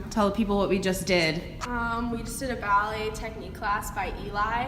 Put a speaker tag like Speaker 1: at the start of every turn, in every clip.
Speaker 1: Tell the people what we just did.
Speaker 2: We just did a ballet technique class by Eli.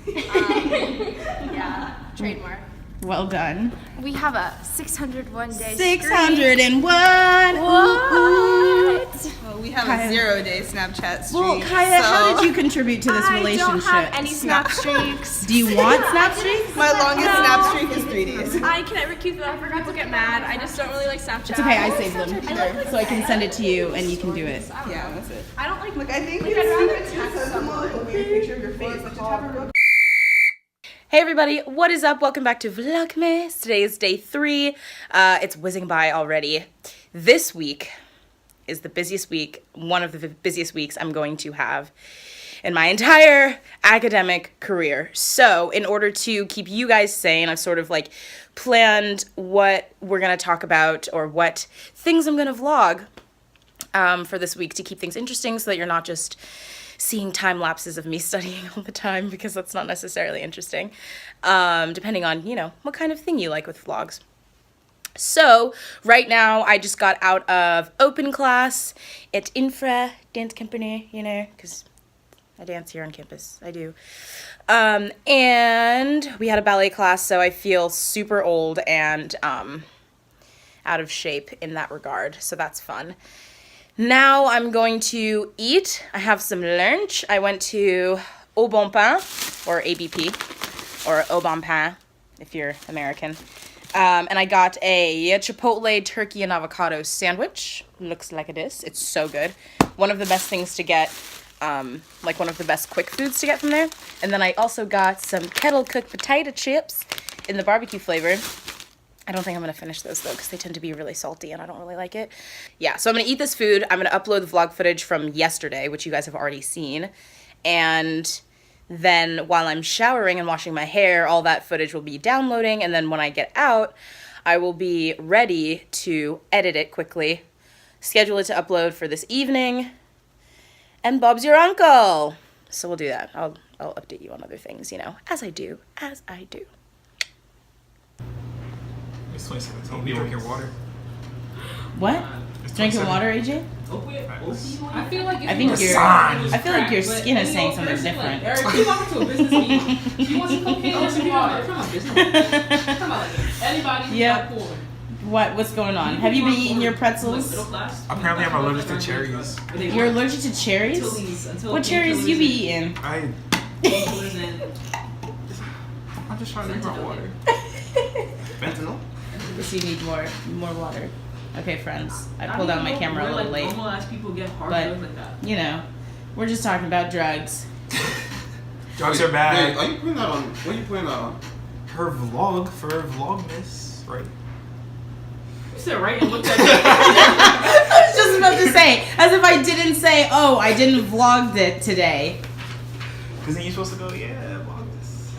Speaker 2: Yeah, trademark.
Speaker 1: Well done.
Speaker 3: We have a 601 day
Speaker 1: 601!
Speaker 3: What?
Speaker 4: Well, we have
Speaker 1: Kaya.
Speaker 4: a 0-day Snapchat streak.
Speaker 1: Well, Kaya, how did you contribute to this
Speaker 2: I
Speaker 1: relationship?
Speaker 2: don't have any snap streaks.
Speaker 1: Do you want snap streaks?
Speaker 4: My longest snap streak is 3 days.
Speaker 2: I can never keep them. People get mad. I just don't really like Snapchat.
Speaker 1: It's okay, I saved them. So I can send it to you and you can do it.
Speaker 4: Yeah, that's it.
Speaker 2: I don't like.
Speaker 4: Look, I think
Speaker 2: Like,
Speaker 4: it's
Speaker 2: I'd rather
Speaker 4: stupid to
Speaker 2: text
Speaker 4: send someone like a weird picture of your face. Like, just have a real.
Speaker 1: Hey everybody, what is up? Welcome back to Vlogmas. Today is day 3. It's whizzing by already. This week is the busiest week, one of the busiest weeks I'm going to have in my entire academic career. So in order to keep you guys sane, I've sort of like planned what we're gonna talk about or what things I'm gonna vlog for this week to keep things interesting so that you're not just seeing time lapses of me studying all the time, because that's not necessarily interesting, depending on, you know, what kind of thing you like with vlogs. So right now I just got out of open class at Infra Dance Company, you know, because I dance here on campus. I do. And we had a ballet class, so I feel super old and out of shape in that regard, so that's fun. Now I'm going to eat. I have some lunch. I went to Au Bon Pain, or ABP, or Au Bon Pain, if you're American. And I got a Chipotle turkey and avocado sandwich. Looks like this. It's so good. One of the best things to get, like one of the best quick foods to get from there. And then I also got some kettle cooked potato chips in the barbecue flavor. I don't think I'm going to finish those, though, because they tend to be really salty, and I don't really like it. Yeah, so I'm going to eat this food. I'm going to upload the vlog footage from yesterday, which you guys have already seen. And then while I'm showering and washing my hair, all that footage will be downloading. And then when I get out, I will be ready to edit it quickly, schedule it to upload for this evening. And Bob's your uncle. So we'll do that. I'll update you on other things, you know, as I do.
Speaker 5: It's 20 seconds. Don't be drinking water.
Speaker 1: What?
Speaker 5: It's
Speaker 1: Drinking
Speaker 5: 27.
Speaker 1: water, AJ?
Speaker 6: I feel like
Speaker 1: I feel like your skin is saying something different.
Speaker 6: Eric, you walk into a business meeting. You want some cocaine or some water? Come on, business. Come on, anybody?
Speaker 1: Yep. What's going on? Have you been eating your pretzels?
Speaker 5: Apparently, I'm allergic to cherries.
Speaker 1: You're allergic to cherries? What cherries you be eating?
Speaker 5: I'm just trying to drink my water. Fentanyl?
Speaker 1: So you need more water. Okay, friends. I pulled out my camera a little late. But, you know, we're just talking about drugs.
Speaker 5: Drugs are bad.
Speaker 7: Wait, are you putting that on? What are you putting that on?
Speaker 5: Her vlog for Vlogmas, right?
Speaker 6: You said right and looked at
Speaker 1: I was just about to say, as if I didn't say, oh, I didn't vlog it today.
Speaker 5: Because then you're supposed to go, yeah, Vlogmas.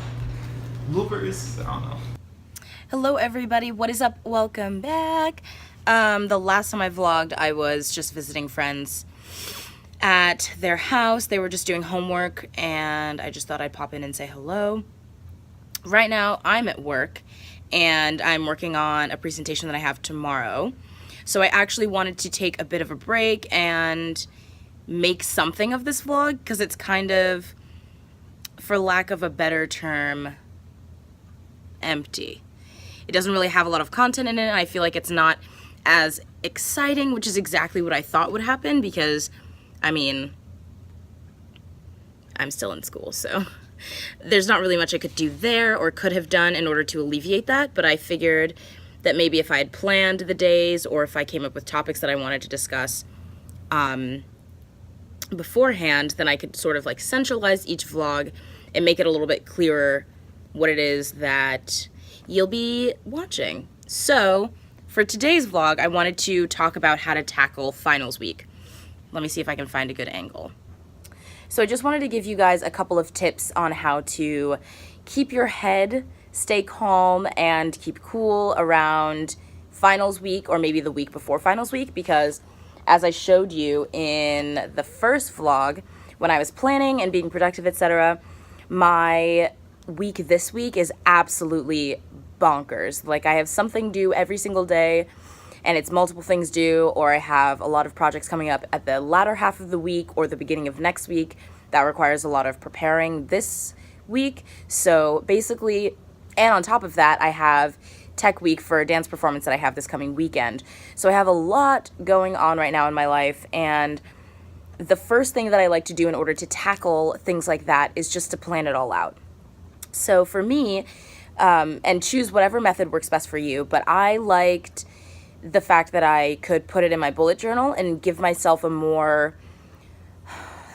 Speaker 5: Bloopers, I don't know.
Speaker 1: Hello everybody, what is up? Welcome back. The last time I vlogged, I was just visiting friends at their house. They were just doing homework, and I just thought I'd pop in and say hello. Right now, I'm at work, and I'm working on a presentation that I have tomorrow. So I actually wanted to take a bit of a break and make something of this vlog, because it's kind of, for lack of a better term, empty. It doesn't really have a lot of content in it, and I feel like it's not as exciting, which is exactly what I thought would happen, because, I mean, I'm still in school, so there's not really much I could do there or could have done in order to alleviate that, but I figured that maybe if I had planned the days, or if I came up with topics that I wanted to discuss beforehand, then I could sort of like centralize each vlog and make it a little bit clearer what it is that you'll be watching. So for today's vlog, I wanted to talk about how to tackle finals week. Let me see if I can find a good angle. So I just wanted to give you guys a couple of tips on how to keep your head, stay calm, and keep cool around finals week, or maybe the week before finals week, because as I showed you in the first vlog, when I was planning and being productive, etc., my week this week is absolutely bonkers. Like, I have something due every single day, and it's multiple things due, or I have a lot of projects coming up at the latter half of the week or the beginning of next week that requires a lot of preparing this week. So basically, and on top of that, I have tech week for a dance performance that I have this coming weekend. So I have a lot going on right now in my life, and the first thing that I like to do in order to tackle things like that is just to plan it all out. So for me, and choose whatever method works best for you, but I liked the fact that I could put it in my bullet journal and give myself a more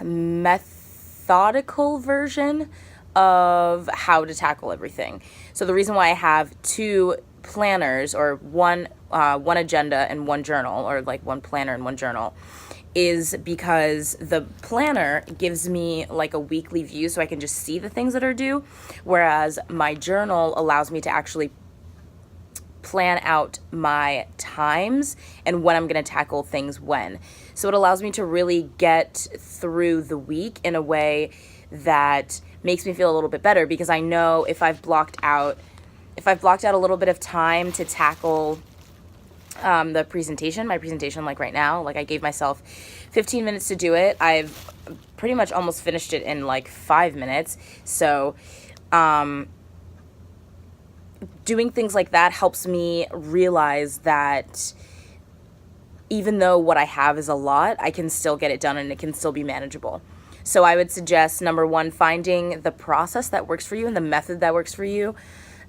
Speaker 1: methodical version of how to tackle everything. So the reason why I have two planners, or one agenda and one journal, or like one planner and one journal, is because the planner gives me like a weekly view so I can just see the things that are due, whereas my journal allows me to actually plan out my times and when I'm going to tackle things when. So it allows me to really get through the week in a way that makes me feel a little bit better, because I know if I've blocked out a little bit of time to tackle my presentation like right now, like I gave myself 15 minutes to do it. I've pretty much almost finished it in like 5 minutes. So doing things like that helps me realize that even though what I have is a lot, I can still get it done and it can still be manageable. So I would suggest, number one, finding the process that works for you and the method that works for you,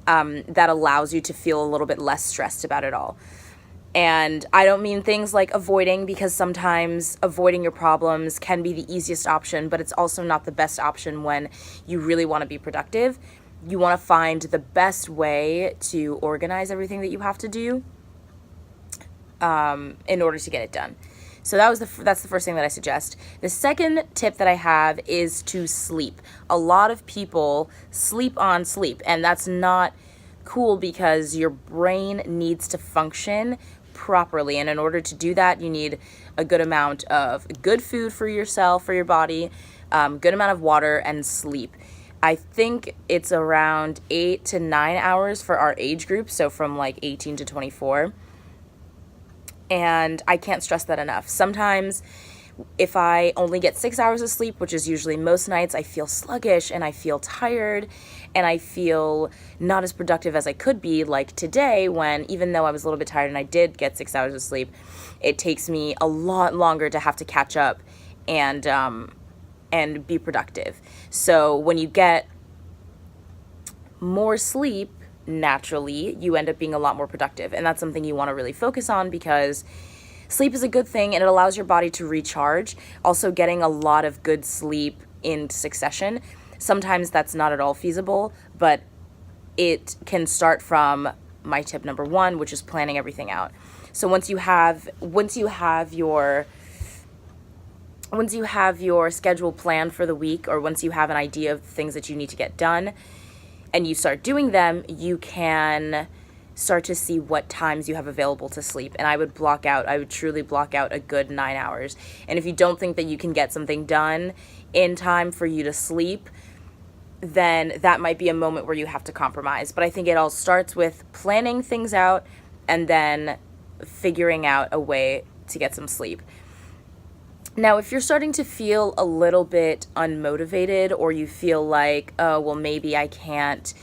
Speaker 1: that allows you to feel a little bit less stressed about it all. And I don't mean things like avoiding, because sometimes avoiding your problems can be the easiest option, but it's also not the best option when you really want to be productive. You want to find the best way to organize everything that you have to do in order to get it done. So that's the first thing that I suggest. The second tip that I have is to sleep. A lot of people sleep on sleep, and that's not cool because your brain needs to function properly, and in order to do that, you need a good amount of good food for yourself, for your body, good amount of water, and sleep. I think it's around 8 to 9 hours for our age group, so from like 18 to 24. And I can't stress that enough. Sometimes if I only get 6 hours of sleep, which is usually most nights, I feel sluggish and I feel tired and I feel not as productive as I could be, like today, when even though I was a little bit tired and I did get 6 hours of sleep, it takes me a lot longer to have to catch up and be productive. So when you get more sleep, naturally, you end up being a lot more productive. And that's something you want to really focus on, because sleep is a good thing and it allows your body to recharge. Also, getting a lot of good sleep in succession, sometimes that's not at all feasible, but it can start from my tip number one, which is planning everything out. So once you have your schedule planned for the week, or once you have an idea of things that you need to get done, and you start doing them, you can start to see what times you have available to sleep. And I would truly block out a good 9 hours. And if you don't think that you can get something done in time for you to sleep, then that might be a moment where you have to compromise. But I think it all starts with planning things out and then figuring out a way to get some sleep. Now, if you're starting to feel a little bit unmotivated, or you feel like, oh, well, maybe I can't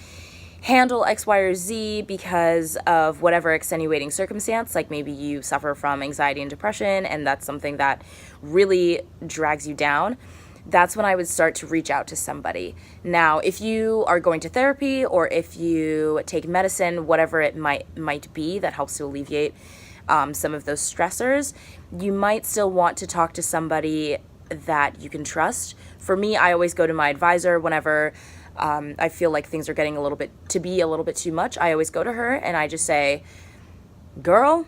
Speaker 1: handle X, Y, or Z because of whatever extenuating circumstance, like maybe you suffer from anxiety and depression, and that's something that really drags you down, that's when I would start to reach out to somebody. Now, if you are going to therapy, or if you take medicine, whatever it might be that helps to alleviate some of those stressors, you might still want to talk to somebody that you can trust. For me, I always go to my advisor whenever I feel like things are getting a little bit too much. I always go to her and I just say, girl,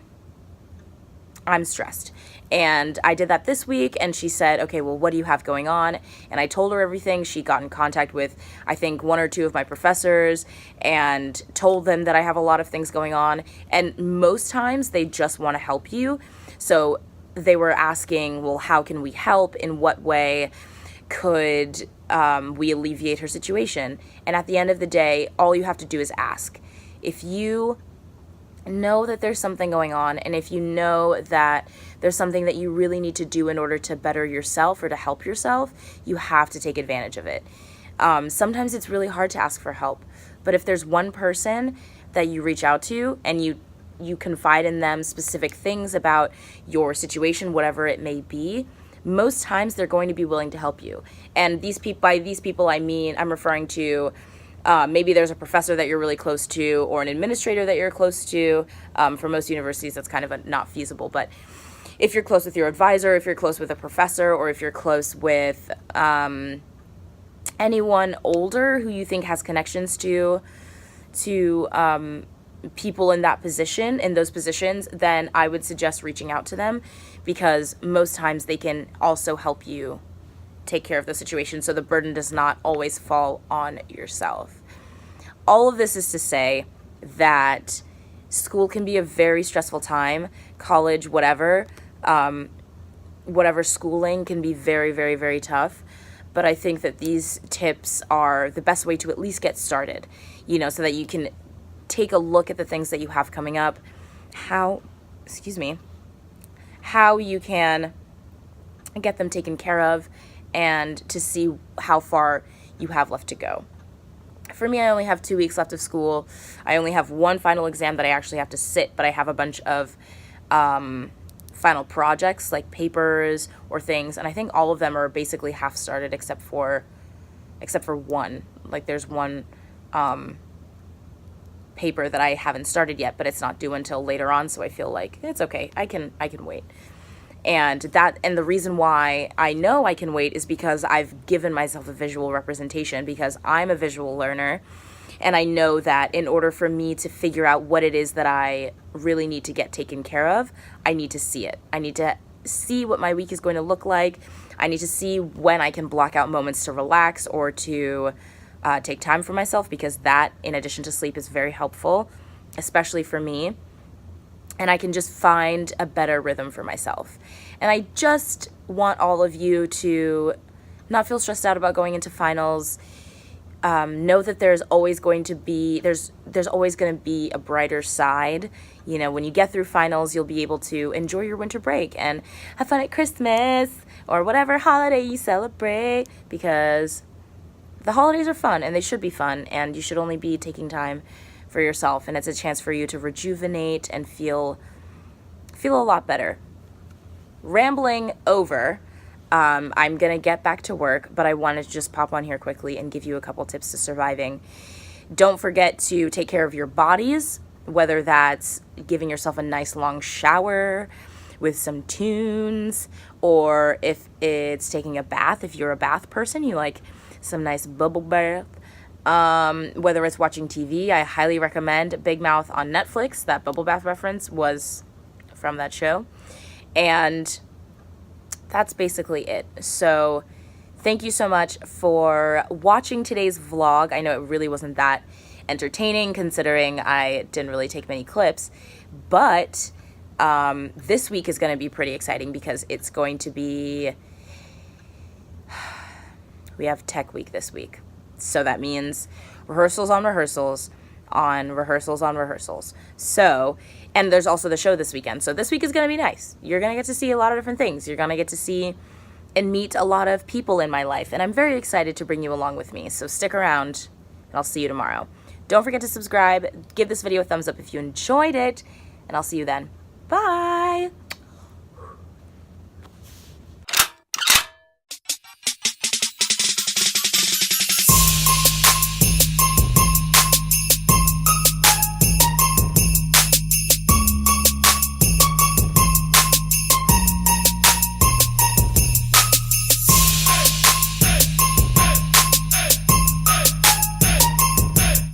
Speaker 1: I'm stressed. And I did that this week, and she said, okay, well, what do you have going on? And I told her everything. She got in contact with, I think, 1 or 2 of my professors and told them that I have a lot of things going on. And most times they just want to help you. So they were asking, well, how can we help? In what way could we alleviate her situation? And at the end of the day, all you have to do is ask. If you know that there's something going on, and if you know that there's something that you really need to do in order to better yourself or to help yourself, you have to take advantage of it. Sometimes it's really hard to ask for help, but if there's one person that you reach out to and you confide in them specific things about your situation, whatever it may be, most times they're going to be willing to help you. And by these people, I mean, I'm referring to maybe there's a professor that you're really close to, or an administrator that you're close to. For most universities, that's kind of not feasible. But if you're close with your advisor, if you're close with a professor, or if you're close with anyone older who you think has connections to people in that position, in those positions, then I would suggest reaching out to them, because most times they can also help you take care of the situation, so the burden does not always fall on yourself. All of this is to say that school can be a very stressful time. College, whatever schooling can be very, very, very tough. But I think that these tips are the best way to at least get started, so that you can take a look at the things that you have coming up, how you can get them taken care of, and to see how far you have left to go. For me, I only have 2 weeks left of school. I only have one final exam that I actually have to sit, but I have a bunch of final projects, like papers or things, and I think all of them are basically half started except for one. Like, there's one paper that I haven't started yet, but it's not due until later on, so I feel like it's okay. I can wait. And the reason why I know I can wait is because I've given myself a visual representation, because I'm a visual learner, and I know that in order for me to figure out what it is that I really need to get taken care of, I need to see it. I need to see what my week is going to look like. I need to see when I can block out moments to relax or to take time for myself, because that, in addition to sleep, is very helpful, especially for me. And I can just find a better rhythm for myself. And I just want all of you to not feel stressed out about going into finals. Know that there's always going to be a brighter side. When you get through finals, you'll be able to enjoy your winter break and have fun at Christmas or whatever holiday you celebrate, because the holidays are fun, and they should be fun, and you should only be taking time for yourself, and it's a chance for you to rejuvenate and feel a lot better. Rambling over. I'm gonna get back to work, but I wanted to just pop on here quickly and give you a couple tips to surviving. Don't forget to take care of your bodies, whether that's giving yourself a nice long shower with some tunes, or if it's taking a bath. If you're a bath person, you like some nice bubble bath. Whether it's watching TV, I highly recommend Big Mouth on Netflix. That bubble bath reference was from that show. And that's basically it. So thank you so much for watching today's vlog. I know it really wasn't that entertaining, considering I didn't really take many clips, but this week is going to be pretty exciting, because it's going to be, we have tech week this week. So that means rehearsals on rehearsals on rehearsals on rehearsals. So, and there's also the show this weekend. So this week is going to be nice. You're going to get to see a lot of different things. You're going to get to see and meet a lot of people in my life. And I'm very excited to bring you along with me. So stick around, and I'll see you tomorrow. Don't forget to subscribe. Give this video a thumbs up if you enjoyed it. And I'll see you then. Bye!